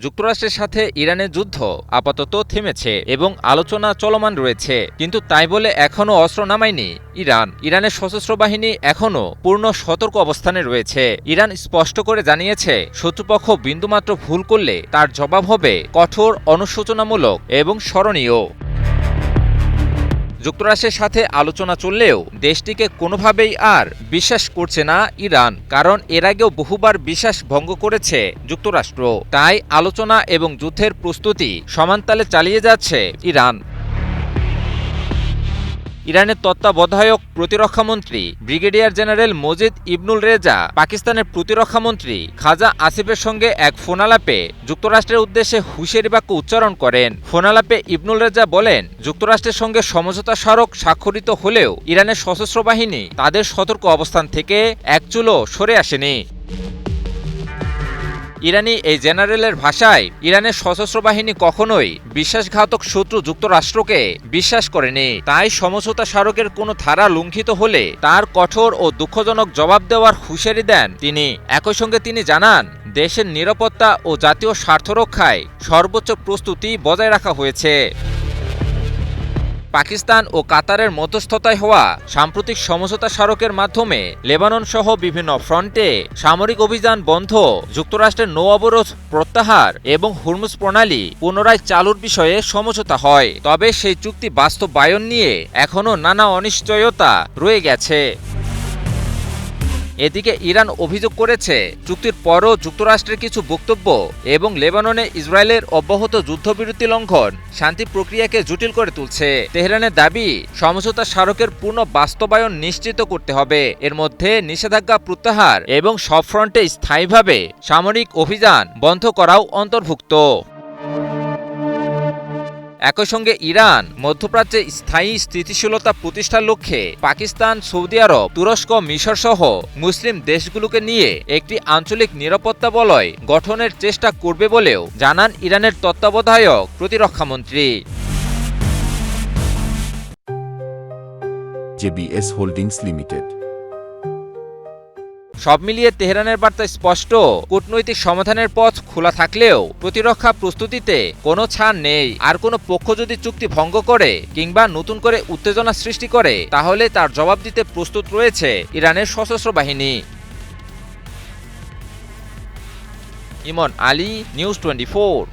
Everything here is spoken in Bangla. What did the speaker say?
যুক্তরাষ্ট্রের সাথে ইরানের যুদ্ধ আপাতত থেমেছে এবং আলোচনা চলমান রয়েছে, কিন্তু তাই বলে এখনও অস্ত্র নামায়নি ইরানের সশস্ত্র বাহিনী এখনও পূর্ণ সতর্ক অবস্থানে রয়েছে। ইরান স্পষ্ট করে জানিয়েছে, শত্রুপক্ষ বিন্দুমাত্র ভুল করলে তার জবাব হবে কঠোর, অনুশোচনামূলক এবং স্মরণীয়। যুক্তরাষ্ট্রের সাথে আলোচনা চললেও দেশটিকে কোনোভাবেই আর বিশ্বাস করছে না ইরান, কারণ এর আগেও বহুবার বিশ্বাস ভঙ্গ করেছে যুক্তরাষ্ট্র। তাই আলোচনা এবং যুদ্ধের প্রস্তুতি সমানতালে চালিয়ে যাচ্ছে ইরান। ইরানের তত্ত্বাবধায়ক প্রতিরক্ষামন্ত্রী ব্রিগেডিয়ার জেনারেল মজিদ ইবনুল রেজা পাকিস্তানের প্রতিরক্ষামন্ত্রী খাজা আসিফের সঙ্গে এক ফোনালাপে যুক্তরাষ্ট্রের উদ্দেশ্যে হুঁশিয়ারি বাক্য উচ্চারণ করেন। ফোনালাপে ইবনুল রেজা বলেন, যুক্তরাষ্ট্রের সঙ্গে সমঝোতা স্মারক স্বাক্ষরিত হলেও ইরানের সশস্ত্র বাহিনী তাদের সতর্ক অবস্থান থেকে এক চুলও সরে আসেনি। ইরানি এই জেনারেলের ভাষায়, ইরানের সশস্ত্র বাহিনী কখনোই বিশ্বাসঘাতক শত্রু যুক্তরাষ্ট্রকে বিশ্বাস করেনি, তাই সমঝোতা স্মারকের কোনো ধারা লঙ্ঘিত হলে তার কঠোর ও দুঃখজনক জবাব দেওয়ার হুঁশিয়ারি দেন তিনি। একই সঙ্গে তিনি জানান, দেশের নিরাপত্তা ও জাতীয় স্বার্থ রক্ষায় সর্বোচ্চ প্রস্তুতি বজায় রাখা হয়েছে। পাকিস্তান ও কাতারের মধ্যস্থতায় হওয়া সাম্প্রতিক সমঝোতা স্মারকের মাধ্যমে লেবানন সহ বিভিন্ন ফ্রন্টে সামরিক অভিযান বন্ধ, যুক্তরাষ্ট্রের নৌ অবরোধ প্রত্যাহার এবং হুরমুজ প্রণালী পুনরায় চালুর বিষয়ে সমঝোতা হয়। তবে সেই চুক্তি বাস্তবায়ন নিয়ে এখনও নানা অনিশ্চয়তা রয়ে গেছে। এদিকে ইরান অভিযোগ করেছে, চুক্তির পরও যুক্তরাষ্ট্রের কিছু বক্তব্য এবং লেবাননে ইসরায়েলের অব্যাহত যুদ্ধবিরতি লঙ্ঘন শান্তি প্রক্রিয়াকে জটিল করে তুলছে। তেহরানের দাবি, সমঝোতা স্মারকের পূর্ণ বাস্তবায়ন নিশ্চিত করতে হবে। এর মধ্যে নিষেধাজ্ঞা প্রত্যাহার এবং সব ফ্রন্টে স্থায়ীভাবে সামরিক অভিযান বন্ধ করাও অন্তর্ভুক্ত। একই সঙ্গে ইরান মধ্যপ্রাচ্যে স্থায়ী স্থিতিশীলতা প্রতিষ্ঠার লক্ষ্যে পাকিস্তান, সৌদি আরব, তুরস্ক, মিশর সহ মুসলিম দেশগুলোকে নিয়ে একটি আঞ্চলিক নিরাপত্তা বলয় গঠনের চেষ্টা করবে বলেও জানান ইরানের তত্ত্বাবধায়ক প্রতিরক্ষামন্ত্রী। JBS holdings limited. সব মিলিয়ে তেহরানের বার্তা স্পষ্ট, কূটনৈতিক সমাধানের পথ খোলা থাকলেও প্রতিরক্ষা প্রস্তুতিতে কোনো ছাড় নেই। আর কোনো পক্ষ যদি চুক্তি ভঙ্গ করে কিংবা নতুন করে উত্তেজনা সৃষ্টি করে, তাহলে তার জবাব দিতে প্রস্তুত রয়েছে ইরানের সশস্ত্র বাহিনী। ইমন আলী, নিউজ 24।